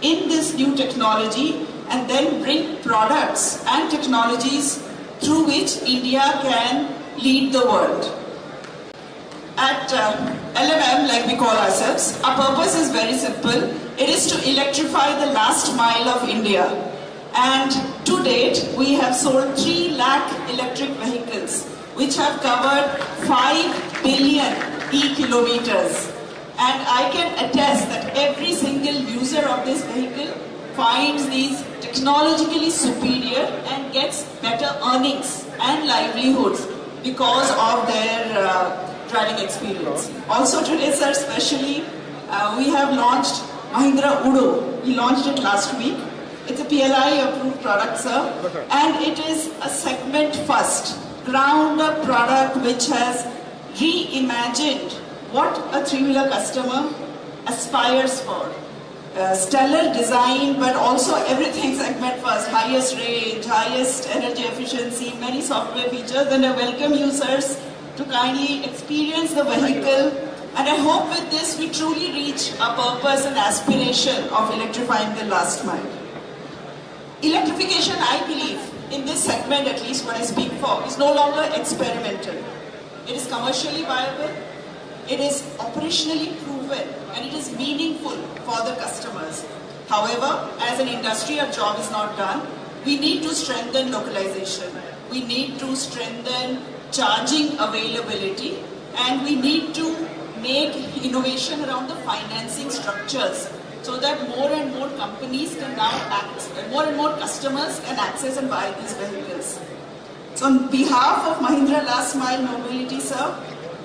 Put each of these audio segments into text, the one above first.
in this new technology and then bring products and technologies through which India can lead the world. At LMM, like we call ourselves, our purpose is very simple. It is to electrify the last mile of India. And to date, we have sold 3 lakh electric vehicles, which have covered 5 billion e-kilometers. And I can attest that every single user of this vehicle finds these technologically superior and gets better earnings and livelihoods because of their driving experience. Also today, sir, especially, we have launched Mahindra Udo. We launched it last week. It's a PLI approved product, sir, and it is a segment first, ground up product which has reimagined what a three-wheeler customer aspires for. Stellar design, but also everything segment first, highest range, highest energy efficiency, many software features, and I welcome users to kindly experience the vehicle. And I hope with this we truly reach our purpose and aspiration of electrifying the last mile. Electrification, I believe, in this segment at least what I speak for, is no longer experimental. It is commercially viable, it is operationally proven, and it is meaningful for the customers. However, as an industry, our job is not done. We need to strengthen localization. We need to strengthen charging availability, and we need to make innovation around the financing structures so that more and more companies can now more and more customers can access and buy these vehicles. So on behalf of Mahindra Last Mile Mobility, sir,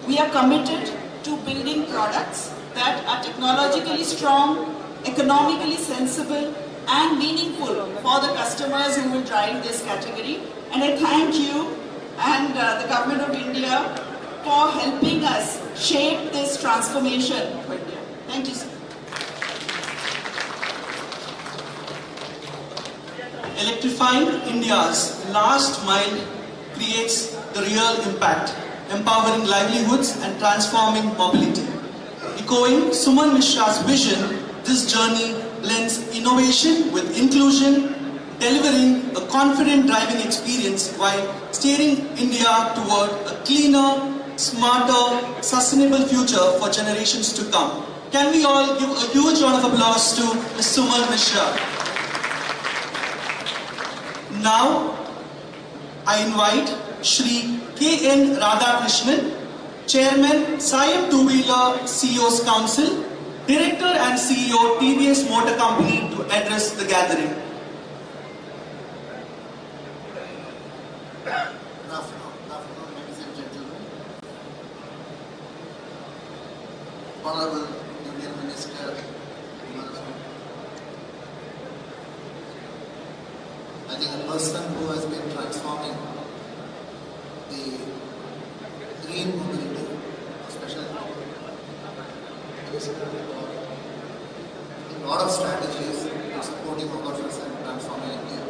we are committed to building products that are technologically strong, economically sensible, and meaningful for the customers who will drive this category. And I thank you and the Government of India for helping us shape this transformation for India. Thank you, sir. Electrifying India's last mile creates the real impact, empowering livelihoods and transforming mobility. Echoing Suman Mishra's vision, this journey blends innovation with inclusion, delivering a confident driving experience while steering India toward a cleaner, smarter, sustainable future for generations to come. Can we all give a huge round of applause to Ms. Suman Mishra? Now, I invite Shri K.N. Radhakrishnan, Chairman, Siam Two-Wheeler CEOs Council, Director and CEO TVS Motor Company to address the gathering. Good afternoon, ladies and gentlemen. Honorable Union Minister, I think a person who has been transforming the green mobility, especially a lot of strategies in supporting our efforts and transforming India.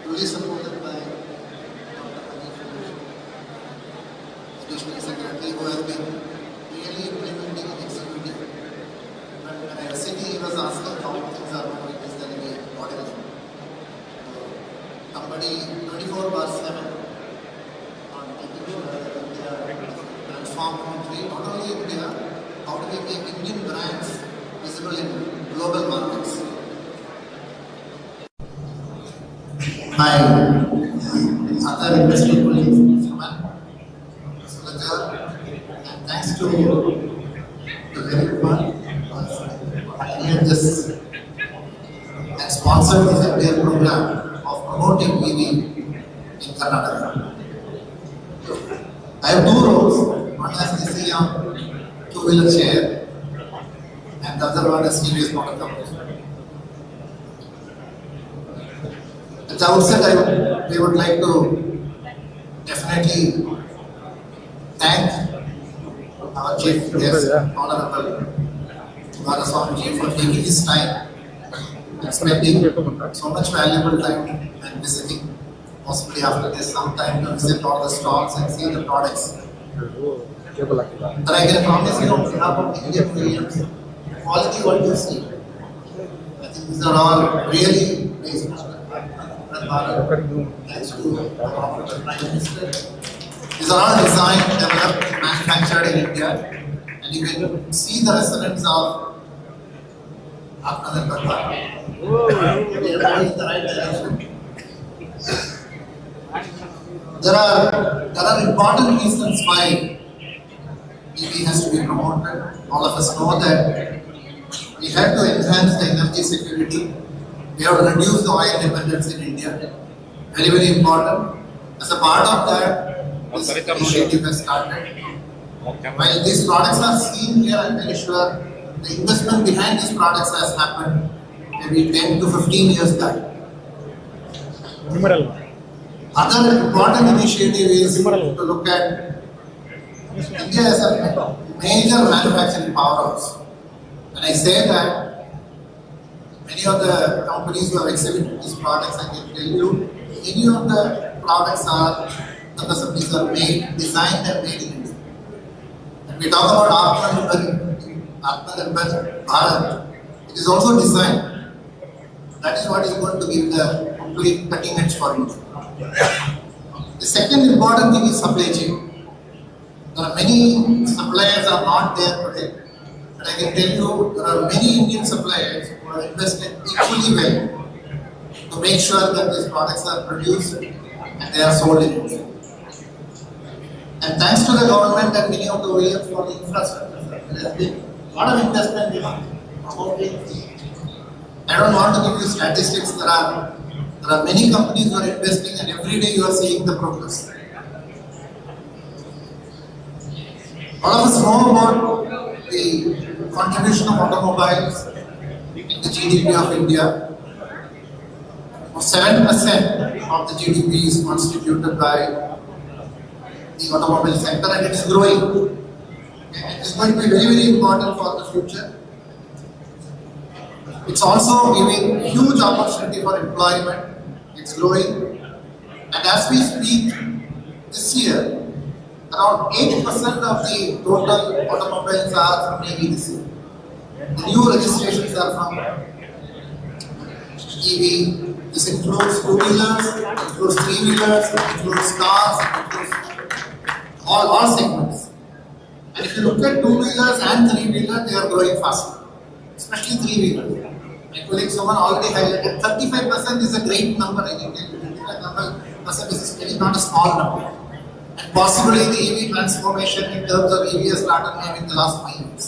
Truly supported by Dr. Additional Secretary, who has been really implementing and executing. When I was sitting, he was asking how things are going. Is there any model? Somebody 24/7 on making sure that India transform country, not only India, how do we make Indian brands visible in global markets? My other industry colleagues, and thanks to everyone who had this and sponsored this entire program of promoting EV in Karnataka. I have 2 roles, one as the CM Two-Wheeler Chair and the other one as TVS Motor Company. At the outset, we would like to definitely thank our Chief Guest, Honorable Swamiji, for taking his time and spending so much valuable time and visiting. Possibly after this, some time to visit all the stalls and see the products. But I can promise you on behalf of the Indian Williams, quality what you see I think these are all really based on thanks to the Prime Minister. These are all designed, developed, manufactured in India, and you can see the resonance of Atmanirbhar Bharat. We are going in the right direction. There are important reasons why EV has to be promoted. All of us know that we have to enhance the energy security. We have to reduce the oil dependence in India. Very, very important. As a part of that, this initiative has started. While these products are seen here, I'm very sure the investment behind these products has happened maybe 10 to 15 years back. Other important initiative is to look at India as a major manufacturing powerhouse. When I say that, many of the companies who have exhibited these products, I can tell you, many of the products are, the assemblies are made, designed and made in India. When we talk about Atmanirbhar Bharat, it is also designed. That is what is going to give the complete cutting edge for India. The second important thing is supply chain. There are many suppliers are not there today, but I can tell you there are many Indian suppliers who are invested equally well to make sure that these products are produced and they are sold in India. And thanks to the government and many of the OEMs for the infrastructure, there has been a lot of investment in promoting. I don't want to give you statistics. There are many companies who are investing, and every day you are seeing the progress. All of us know about the contribution of automobiles in the GDP of India. 7% of the GDP is constituted by the automobile sector, and it is growing. It is going to be very, very important for the future. It's also giving huge opportunity for employment. It's growing. And as we speak, this year, around 8% of the total automobiles are from EV this year. The new registrations are from EV. This includes two-wheelers, includes three-wheelers, includes cars, includes all segments. And if you look at two-wheelers and three-wheelers, they are growing faster, especially three-wheelers. My colleague someone already highlighted 35% is a great number. I think 35% is not a small number. And possibly the EV transformation in terms of EV has started maybe in the last 5 years.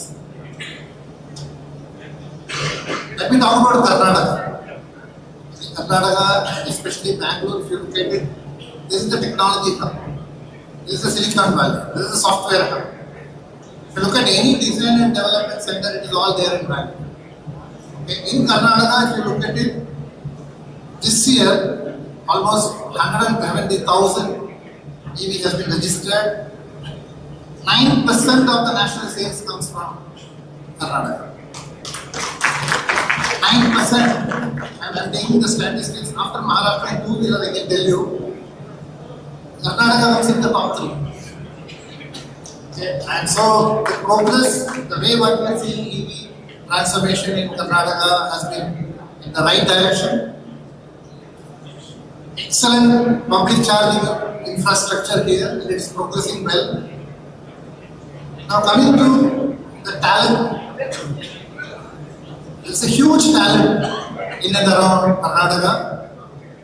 Let me talk about Karnataka. Karnataka, especially Bangalore, if you look at it, this is the technology hub. This is the Silicon Valley. This is the software hub. If you look at any design and development center, it is all there in Bangalore. Okay. In Karnataka, if you look at it, this year, almost 170,000 EV has been registered. 9% of the national sales comes from Karnataka. 9%. I'm taking the statistics. After Maharashtra and two-wheeler, I can tell you, Karnataka comes in the top 3. Okay. And so the progress, the way what we are seeing EV transformation in Karnataka has been in the right direction. Excellent public charging infrastructure here, and it's progressing well. Now coming to the talent, there's a huge talent in and around Karnataka.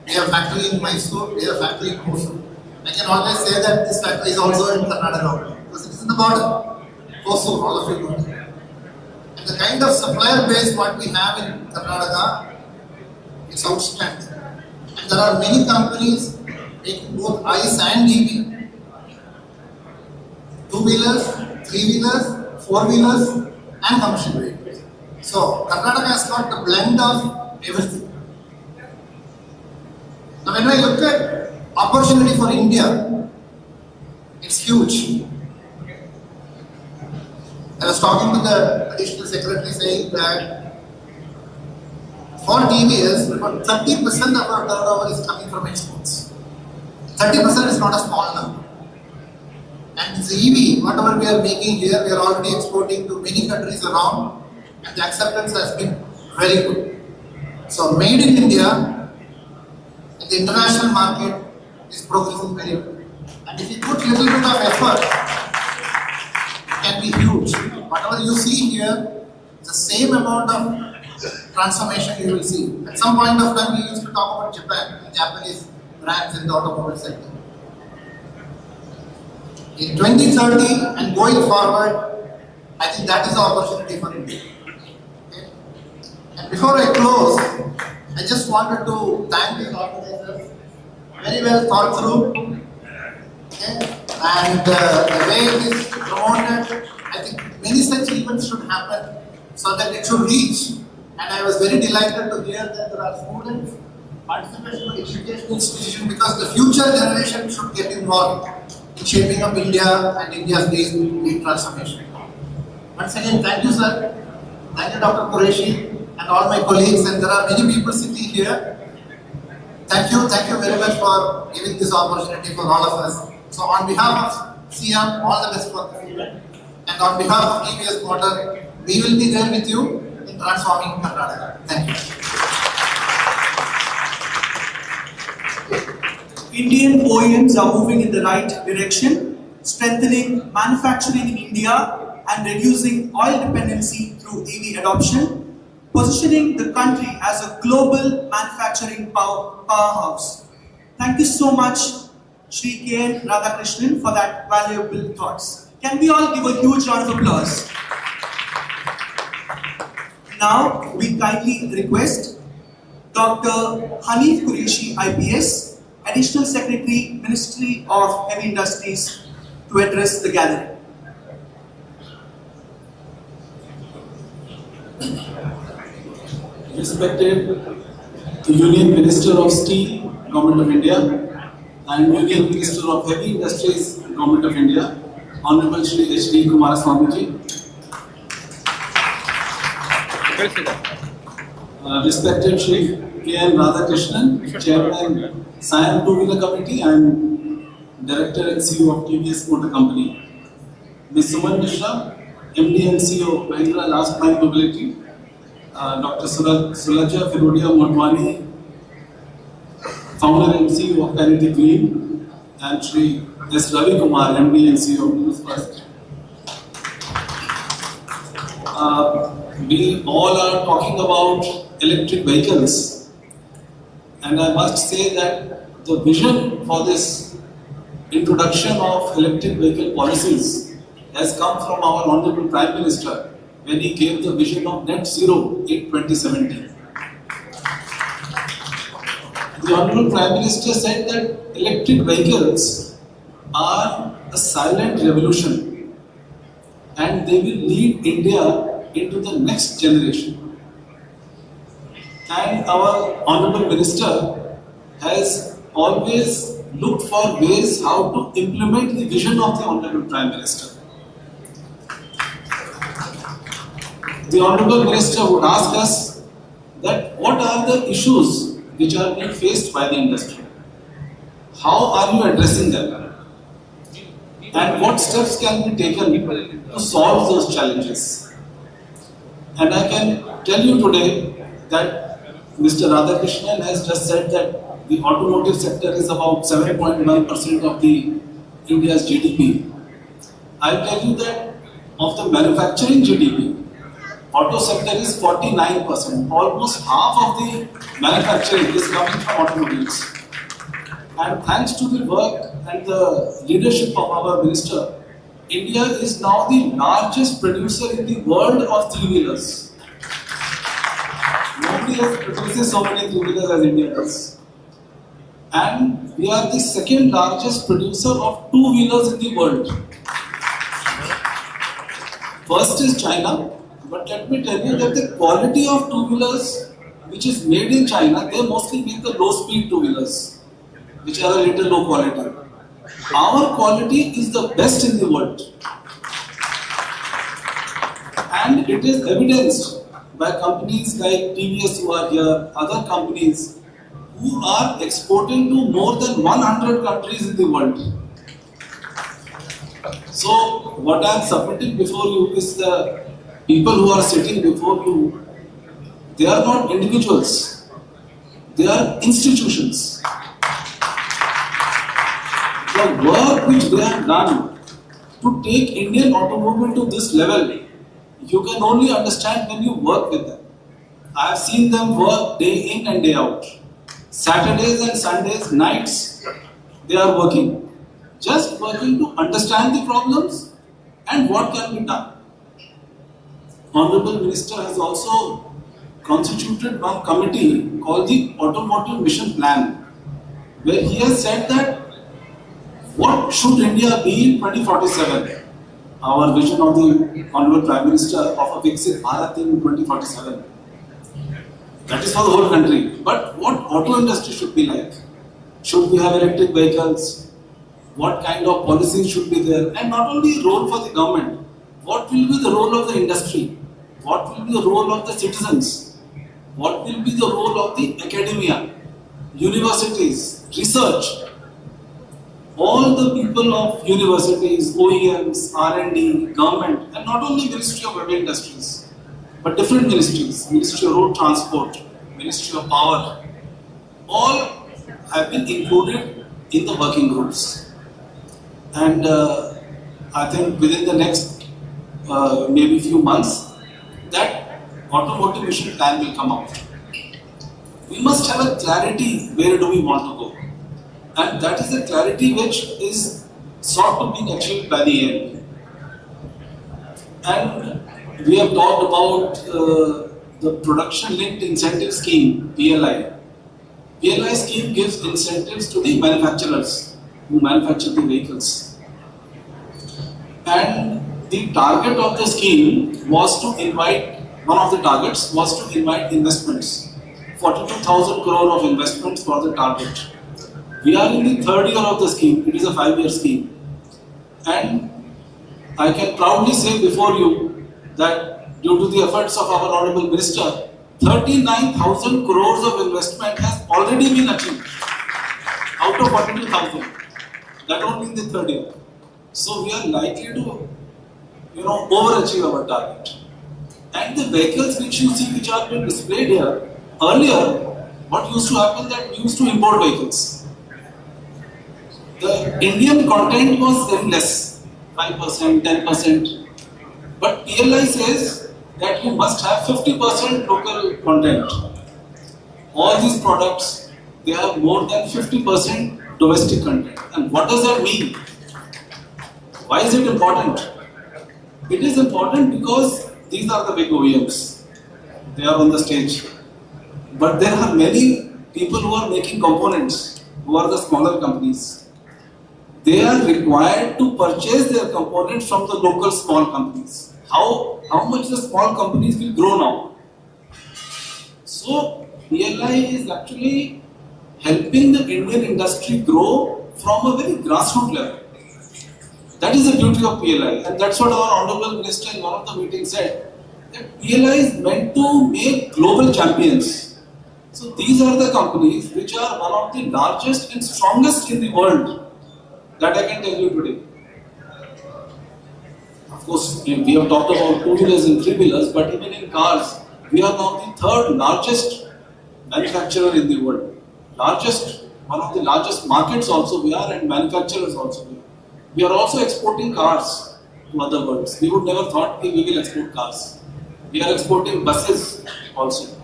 We have factory in Mysore, we have factory in Hosur. I can always say that this factory is also in Karnataka because it is in the border. Hosur, all of you know. And the kind of supplier base what we have in Karnataka is outstanding. And there are many companies making both ICE and EV, two-wheelers, three-wheelers, four-wheelers, and commercial vehicles. So Karnataka has got the blend of everything. Now when I look at opportunity for India, it's huge. I was talking to the additional secretary saying that for TVS, about 30% of our turnover is coming from exports. 30% is not a small number. And it's EV, whatever we are making here, we are already exporting to many countries around, and the acceptance has been very good. So made in India, in the international market is progressing very well. And if you put little bit of effort, it can be huge. Whatever you see here, the same amount of transformation you will see. At some point of time, we used to talk about Japan and Japanese brands in the automobile sector. In 2030 and going forward, I think that is the opportunity for India. Okay? And before I close, I just wanted to thank the organizers. Very well thought through. Okay? And the way it is promoted, I think many such events should happen so that it should reach. And I was very delighted to hear that there are students participation in educational institution because the future generation should get involved in shaping up India and India's green transformation. Once again, thank you, sir. Thank you, Dr. Qureshi, and all my colleagues. And there are many people sitting here. Thank you very much for giving this opportunity for all of us. So, on behalf of CM, all the best for this event. And on behalf of EV Expo, we will be there with you in transforming Karnataka. Thank you. Indian OEMs are moving in the right direction, strengthening manufacturing in India and reducing oil dependency through EV adoption, positioning the country as a global manufacturing powerhouse. Thank you so much, Shri K. Radhakrishnan, for that valuable thoughts. Can we all give a huge round of applause? Now, we kindly request Dr. Hanif Qureshi, IPS, Additional Secretary, Ministry of Heavy Industries, to address the gathering. Respected Union Minister of Steel, Government of India, and Union Minister of Heavy Industries, Government of India, Honorable Shri H.D. Kumaraswamy ji. Respected Shri K.N. Radhakrishnan, Chairman, Siam Two-Wheeler Committee and Director and CEO of TVS Motor Company. Ms. Suman Mishra, MD and CEO, Mahindra Last Mile Mobility. Dr. Sulaja Firodia Motwani, Founder and CEO of Parity Clean, and Shri S. Ravi Kumar, MD and CEO of News First. We all are talking about electric vehicles, and I must say that the vision for this introduction of electric vehicle policies has come from our Honorable Prime Minister when he gave the vision of net zero in 2017. The Honorable Prime Minister said that electric vehicles are a silent revolution and they will lead India into the next generation. And our Honorable Minister has always looked for ways how to implement the vision of the Honorable Prime Minister. The Honorable Minister would ask us that what are the issues which are being faced by the industry? How are you addressing them? And what steps can be taken to solve those challenges? And I can tell you today that Mr. Radhakrishnan has just said that the automotive sector is about 7.1% of the India's GDP. I'll tell you that of the manufacturing GDP, auto sector is 49%. Almost half of the manufacturing is coming from automobiles. And thanks to the work and the leadership of our minister, India is now the largest producer in the world of three-wheelers. Nobody else produces so many three-wheelers as India does. And we are the second largest producer of two-wheelers in the world. First is China. But let me tell you that the quality of two-wheelers which is made in China, they mostly make the low-speed two-wheelers, which are a little low quality. Our quality is the best in the world. And it is evidenced by companies like TVS who are here, other companies who are exporting to more than 100 countries in the world. So, what I am submitting before you is the people who are sitting before you, they are not individuals. They are institutions. The work which they have done to take Indian automobile to this level, you can only understand when you work with them. I have seen them work day in and day out. Saturdays and Sundays, nights, they are working. Just working to understand the problems and what can be done. Honorable Minister has also constituted one committee called the Automotive Mission Plan, where he has said that what should India be in 2047? Our vision of the Honorable Prime Minister of a Viksit Bharat in 2047. That is for the whole country. But what auto industry should be like? Should we have electric vehicles? What kind of policies should be there? And not only role for the government, what will be the role of the industry? What will be the role of the citizens? What will be the role of the academia, universities, research? All the people of universities, OEMs, R&D, government, and not only Ministry of Heavy Industries, but different ministries, Ministry of Road Transport, Ministry of Power, all have been included in the working groups. And I think within the next maybe few months, that automotive mission plan will come out. We must have a clarity where do we want to go. And that is a clarity which is sought to be achieved by the ANP. And we have talked about the production linked incentive scheme, PLI. PLI scheme gives incentives to the manufacturers who manufacture the vehicles. And the target of the scheme was to invite, one of the targets was to invite investments. 42,000 crore of investments for the target. We are in the third year of the scheme. It is a 5-year scheme. And I can proudly say before you that due to the efforts of our Honorable Minister, 39,000 crores of investment has already been achieved out of 42,000. That only in the third year. So we are likely to, overachieve our target. And the vehicles which you see which are being displayed here, earlier, what used to happen that we used to import vehicles. The Indian content was very less, 5%, 10%. But PLI says that you must have 50% local content. All these products, they have more than 50% domestic content. And what does that mean? Why is it important? It is important because these are the big OEMs. They are on the stage. But there are many people who are making components, who are the smaller companies. They are required to purchase their components from the local small companies. How much the small companies will grow now? So, PLI is actually helping the Indian industry grow from a very grassroots level. That is the beauty of PLI, and that's what our Honorable Minister in one of the meetings said, that PLI is meant to make global champions. So these are the companies which are one of the largest and strongest in the world. That I can tell you today. Of course, we have talked about 2-wheelers and 3-wheelers, but even in cars, we are now the third largest manufacturer in the world. One of the largest markets also we are, and manufacturers also we are. We are also exporting cars to other worlds. We would never thought we will export cars. We are exporting buses also.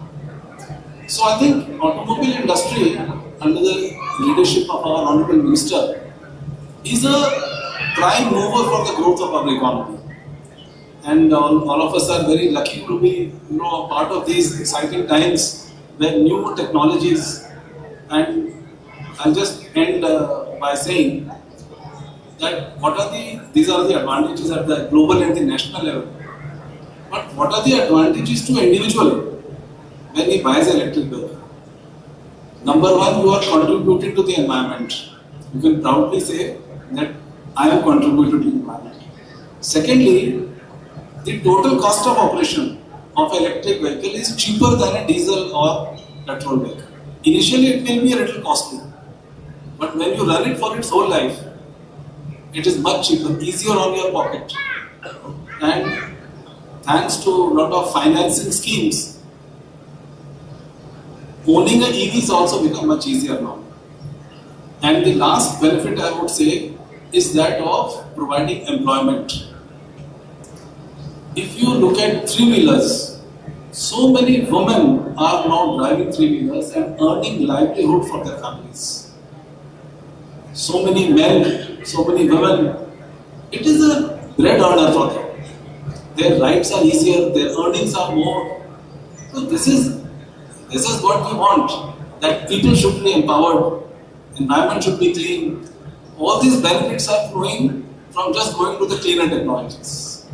So I think automobile industry, under the leadership of our Honorable Minister, is a prime mover for the growth of our economy. And all of us are very lucky to be a part of these exciting times where new technologies, and I'll just end by saying that these are the advantages at the global and the national level. But what are the advantages to individual when he buys an electric vehicle? Number one, you are contributing to the environment. You can proudly say that I am contributing to the environment. Secondly, the total cost of operation of an electric vehicle is cheaper than a diesel or petrol vehicle. Initially, it will be a little costly, but when you run it for its whole life, it is much cheaper, easier on your pocket. And thanks to a lot of financing schemes, owning an EV is also become much easier now. And the last benefit I would say is that of providing employment. If you look at three-wheelers, so many women are now driving three-wheelers and earning livelihood for their families. So many men, so many women, it is a bread earner for them. Their rights are easier, their earnings are more. So this is what we want, that people should be empowered, environment should be clean. All these benefits are flowing from just going to the cleaner technologies.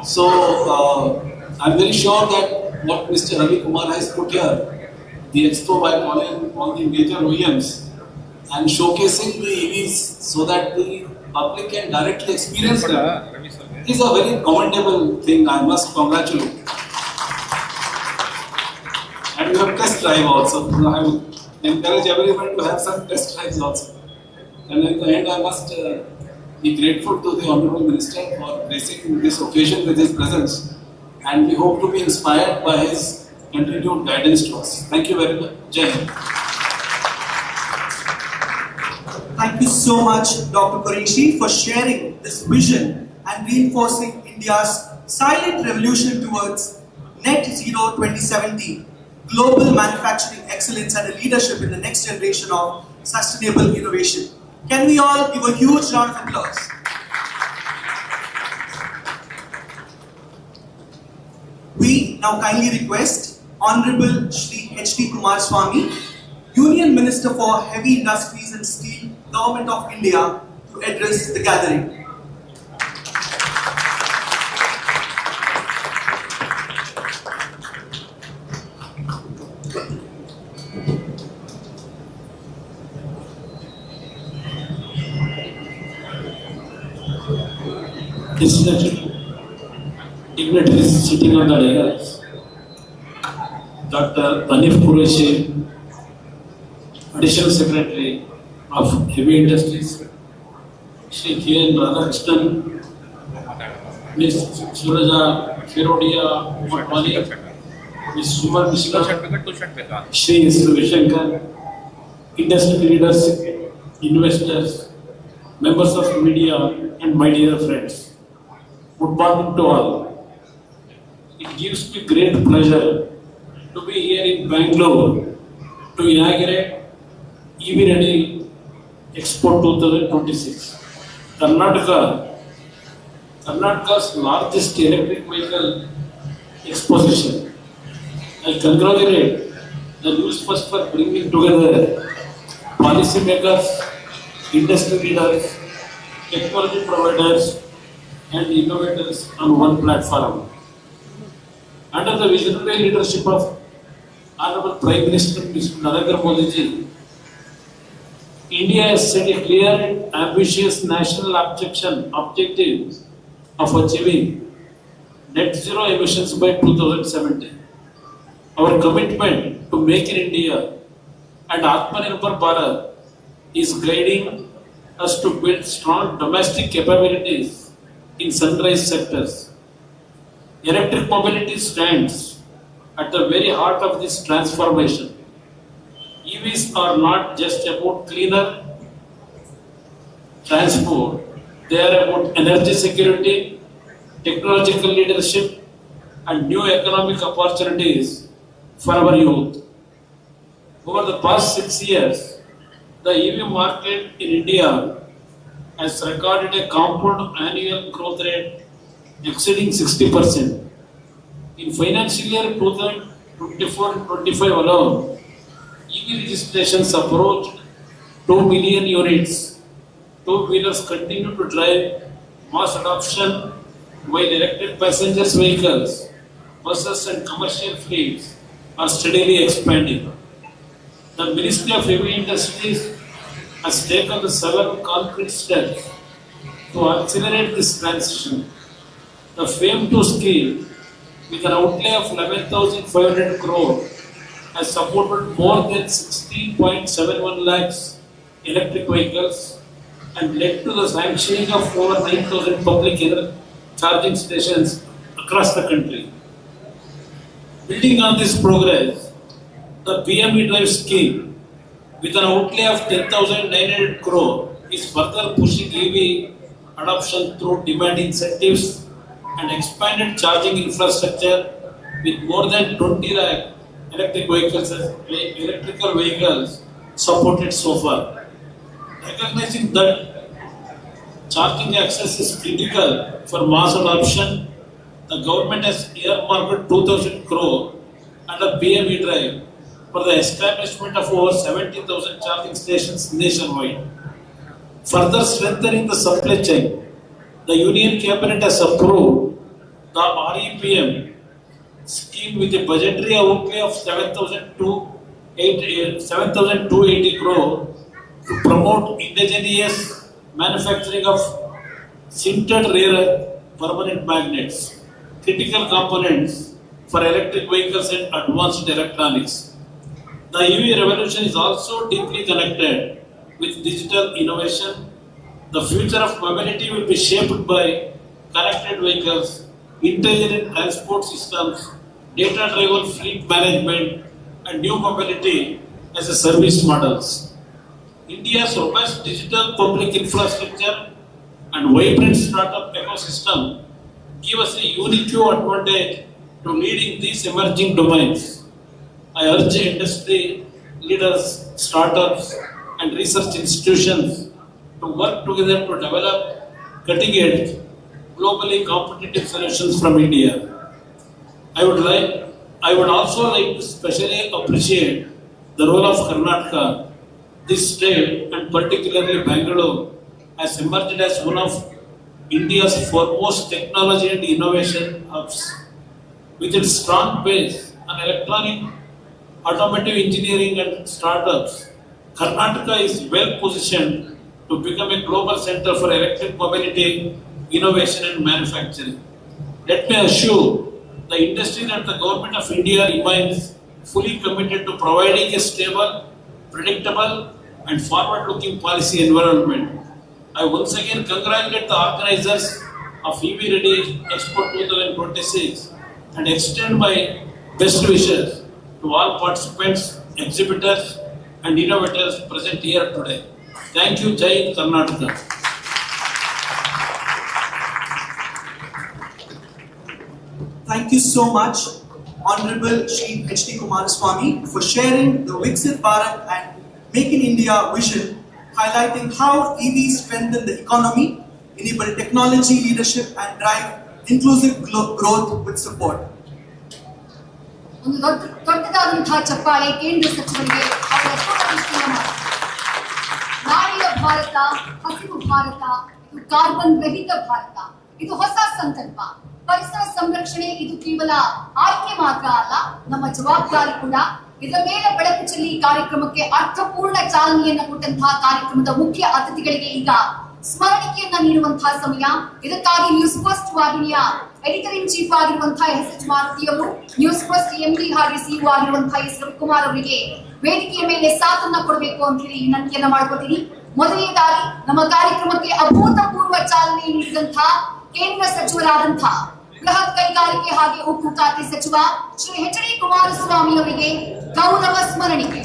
So I'm very sure that what Mr. Ravi Kumar has put here, the expo by calling all the major OEMs and showcasing the EVs so that the public can directly experience them, is a very commendable thing. I must congratulate. And we have test drive also. I would encourage everyone to have some test drives also. And at the end, I must be grateful to the Honorable Minister for gracing this occasion with his presence. And we hope to be inspired by his continued guidance to us. Thank you very much. Jai Hind. Thank you so much, Dr. Qureshi, for sharing this vision and reinforcing India's silent revolution towards Net Zero 2070, global manufacturing excellence and a leadership in the next generation of sustainable innovation. Can we all give a huge round of applause? We now kindly request Honorable Shri H.D. Kumaraswamy, Union Minister for Heavy Industries and Steel, Government of India, to address the gathering. Dignitaries sitting on the dais, Dr. Anif Qureshi, Additional Secretary of Heavy Industries, Shri K.N. Radhakrishnan, Ms. Suraja Firodia Motwani, Ms. Suman Mishra, Shri Srivishankar, industry leaders, investors, members of media, and my dear friends. Good morning to all. It gives me great pleasure to be here in Bangalore to inaugurate EV Ready Expo 2026. Karnataka's largest electric vehicle exposition. I congratulate the news first for bringing together policymakers, industry leaders, technology providers, and innovators on one platform. Under the visionary leadership of Honorable Prime Minister Mr. Narendra Modi ji, India has set a clear and ambitious national objective of achieving net zero emissions by 2070. Our commitment to Make in India and Atmanirbhar Bharat is guiding us to build strong domestic capabilities in sunrise sectors. Electric mobility stands at the very heart of this transformation. EVs are not just about cleaner transport, they are about energy security, technological leadership, and new economic opportunities for our youth. Over the past 6 years, the EV market in India has recorded a compound annual growth rate exceeding 60%. In financial year 2024-25 alone, EV registrations approached 2 million units. Two-wheelers continue to drive mass adoption, while electric passenger vehicles, buses and commercial fleets are steadily expanding. The Ministry of Heavy Industries has taken the 7 concrete steps to accelerate this transition. The FAME2 scheme, with an outlay of 11,500 crore, has supported more than 16.71 lakhs electric vehicles and led to the sanctioning of over 9,000 public charging stations across the country. Building on this progress, The PME Drive scheme, with an outlay of 10,900 crore, is further pushing EV adoption through demand incentives and expanded charging infrastructure with more than 20 lakh electrical vehicles supported so far. Recognizing that charging access is critical for mass adoption, the government has earmarked 2,000 crore under PME Drive for the establishment of over 70,000 charging stations nationwide. Further strengthening the supply chain, the Union Cabinet has approved the REPM scheme with a budgetary outlay of 7,280 crore to promote indigenous manufacturing of sintered rare earth permanent magnets, critical components for electric vehicles and advanced electronics. The EV revolution is also deeply connected with digital innovation. The future of mobility will be shaped by connected vehicles, intelligent transport systems, data-driven fleet management, and new mobility as a service models. India's robust digital public infrastructure and vibrant startup ecosystem give us a unique advantage to lead in these emerging domains. I urge industry leaders, startups, and research institutions to work together to develop cutting-edge, globally competitive solutions from India. I would also like to specially appreciate the role of Karnataka. This state, and particularly Bangalore, has emerged as one of India's foremost technology and innovation hubs. With its strong base on electronic, automotive engineering and startups, Karnataka is well positioned to become a global center for electric mobility, innovation and manufacturing. Let me assure the industry that the Government of India remains fully committed to providing a stable, predictable and forward-looking policy environment. I once again congratulate the organizers of EV Ready Expo 2026 and extend my best wishes to all participants, exhibitors and innovators present here today. Thank you, Jai Hind, Karnataka. Thank you so much, Honorable Shri H.D. Kumaraswamy, for sharing the Viksit Bharat and Make in India vision, highlighting how EVs strengthen the economy, enable technology leadership and drive inclusive growth with support. ಒಂದು ದೊಡ್ಡದಾದಂತಹ ಚಪ್ಪಾಳೆ ಕೇಂದ್ರ ಸಚಿವರಿಗೆ ಅವರ ನಾಳೆಯ ಭಾರತ ಹಸಿರು ಭಾರತ, ಇದು carbon ರಹಿತ ಭಾರತ, ಇದು ಹೊಸ ಸಂಕಲ್ಪ. ಪರಿಸರ ಸಂರಕ್ಷಣೆ ಇದು ಕೇವಲ ಆಯ್ಕೆ ಮಾತ್ರ ಅಲ್ಲ, ನಮ್ಮ ಜವಾಬ್ದಾರಿ ಕೂಡ. ಇದರ ಮೇಲೆ ಬೆಳಕು ಚೆಲ್ಲಿ ಕಾರ್ಯಕ್ರಮಕ್ಕೆ ಅರ್ಥಪೂರ್ಣ ಚಾಲನೆಯನ್ನು ಕೊಟ್ಟಂತಹ ಕಾರ್ಯಕ್ರಮದ ಮುಖ್ಯ ಅತಿಥಿಗಳಿಗೆ ಈಗ ಸ್ಮರಣಿಕೆಯನ್ನ ನೀಡುವಂತಹ ಸಮಯ. ಇದಕ್ಕಾಗಿ ನ್ಯೂಸ್ ಫಸ್ಟ್ ವಾಹಿನಿಯ ಎಡಿಟರ್ ಇನ್ ಚೀಫ್ ಆಗಿರುವಂತಹ ಎಸ್ ಮಾರುತಿ ಅವರು, ನ್ಯೂಸ್ ಫಸ್ಟ್ ಎಂಡಿ ಹಾಗೆ ಸಿಇಒ ಆಗಿರುವಂತಹ ಎಸ್ ರವಿಕುಮಾರ್ ಅವರಿಗೆ ವೇದಿಕೆಯ ಮೇಲೆ ಸಾಥನ್ನ ಕೊಡಬೇಕು ಅಂತ ಹೇಳಿ ವಿನಂತಿಯನ್ನ ಮಾಡ್ಕೋತೀನಿ. ಮೊದಲನೇದಾಗಿ ನಮ್ಮ ಕಾರ್ಯಕ್ರಮಕ್ಕೆ ಅಭೂತಪೂರ್ವ ಚಾಲನೆ ನೀಡಿದಂತಹ ಕೇಂದ್ರ ಸಚಿವರಾದಂತಹ ಬೃಹತ್ ಕೈಗಾರಿಕೆ ಹಾಗೆ ಉಕ್ಕು ಖಾತೆ ಸಚಿವ ಶ್ರೀ ಎಚ್.ಡಿ. ಕುಮಾರಸ್ವಾಮಿ ಅವರಿಗೆ ಗೌರವ ಸ್ಮರಣಿಕೆ.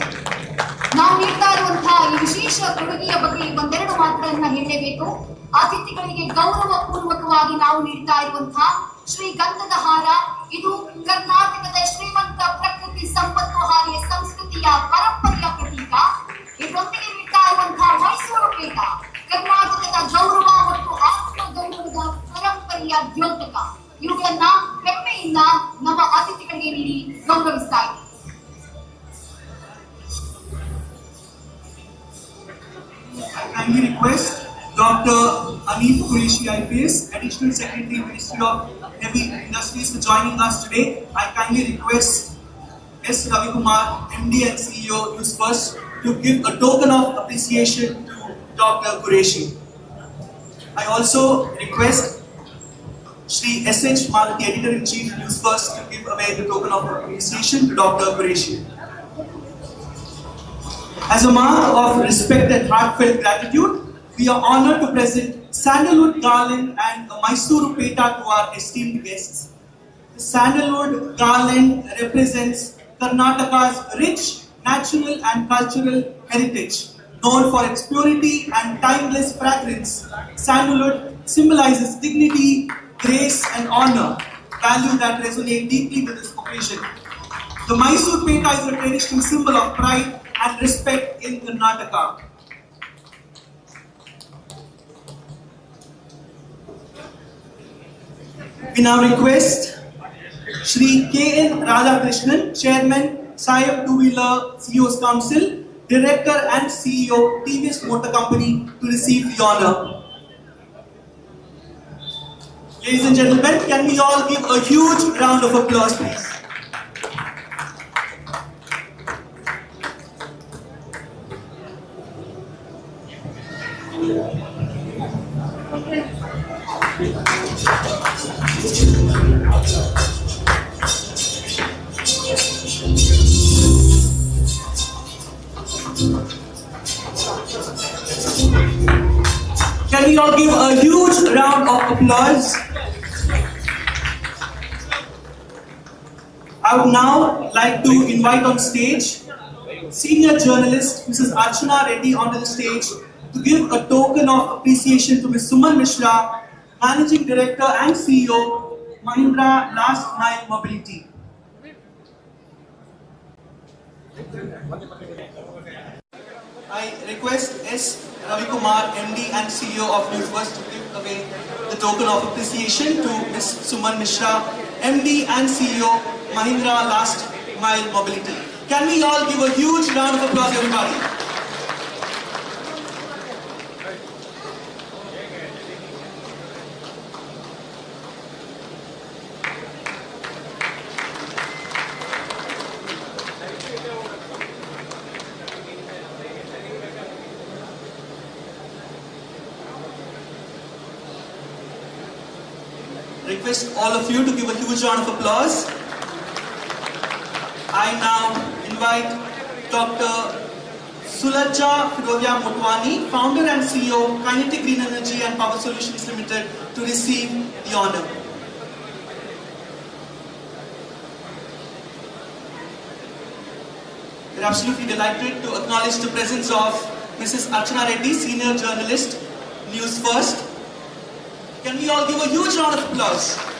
ನಾವು ನೀಡ್ತಾ ಇರುವಂತಹ ಈ ವಿಶೇಷ ಕೊಡುಗೆಯ ಬಗ್ಗೆ ಒಂದೆರಡು ಮಾತುಗಳನ್ನ ಹೇಳಲೇಬೇಕು. ಅತಿಥಿಗಳಿಗೆ ಗೌರವ ಪೂರ್ವಕವಾಗಿ ನಾವು ನೀಡ್ತಾ ಇರುವಂತಹ ಶ್ರೀಗಂಧದ ಹಾರ, ಇದು ಕರ್ನಾಟಕದ ಶ್ರೀಮಂತ ಪ್ರಕೃತಿ ಸಂಪತ್ತು ಹಾಗೆ ಸಂಸ್ಕೃತಿಯ ಪರಂಪರೆಯ ಪ್ರತೀಕ. ಇದರೊಂದಿಗೆ ನೀಡ್ತಾ ಇರುವಂತಹ ಮೈಸೂರು ಪೇಟ ಕರ್ನಾಟಕದ ಗೌರವ ಮತ್ತು ಆತ್ಮ ಗೌರವದ ಪರಂಪರೆಯ ದ್ಯೋತಕ. ಇವುಗಳನ್ನ ಹೆಮ್ಮೆಯಿಂದ ನಮ್ಮ ಅತಿಥಿಗಳಿಗೆ ನೀಡಿ ಗೌರವಿಸ್ತಾ ಇದ್ದೀವಿ. I kindly request Dr. Anif Qureshi IPS, Additional Secretary, Ministry of Heavy Industries, for joining us today. I kindly request S. Ravikumar, MD and CEO, News First, to give a token of appreciation to Dr. Qureshi. I also request Shri S.H. Maruti, Editor-in-Chief, News First, to give away the token of appreciation to Dr. Qureshi. As a mark of respect and heartfelt gratitude, we are honored to present Sandalwood Garland and a Mysuru Peta to our esteemed guests. The Sandalwood Garland represents Karnataka's rich natural and cultural heritage. Known for its purity and timeless fragrance, sandalwood symbolizes dignity, grace, and honor, values that resonate deeply with this occasion. The Mysore Peta is a traditional symbol of pride and respect in Karnataka. We now request Shri K.N. Radhakrishnan, Chairman, Sayam Two-Wheeler CEO's Council, Director and CEO, TVS Motor Company, to receive the honor. Ladies and gentlemen, can we all give a huge round of applause, please? Can we all give a huge round of applause? I would now like to invite on stage senior journalist Mrs. Archana Reddy onto the stage to give a token of appreciation to Ms. Suman Mishra, Managing Director and CEO, Mahindra Last Mile Mobility. I request S. Ravi Kumar, MD and CEO of NewsFirst, to give away the token of appreciation to Ms. Suman Mishra, MD and CEO, Mahindra Last Mile Mobility. Can we all give a huge round of applause, everybody? Request all of you to give a huge round of applause. I now invite Dr. Sulajja Firodia Motwani, Founder and CEO, Kinetic Green Energy and Power Solutions Limited, to receive the honor. We're absolutely delighted to acknowledge the presence of Mrs. Archana Reddy, Senior Journalist, NewsFirst. Can we all give a huge round of applause?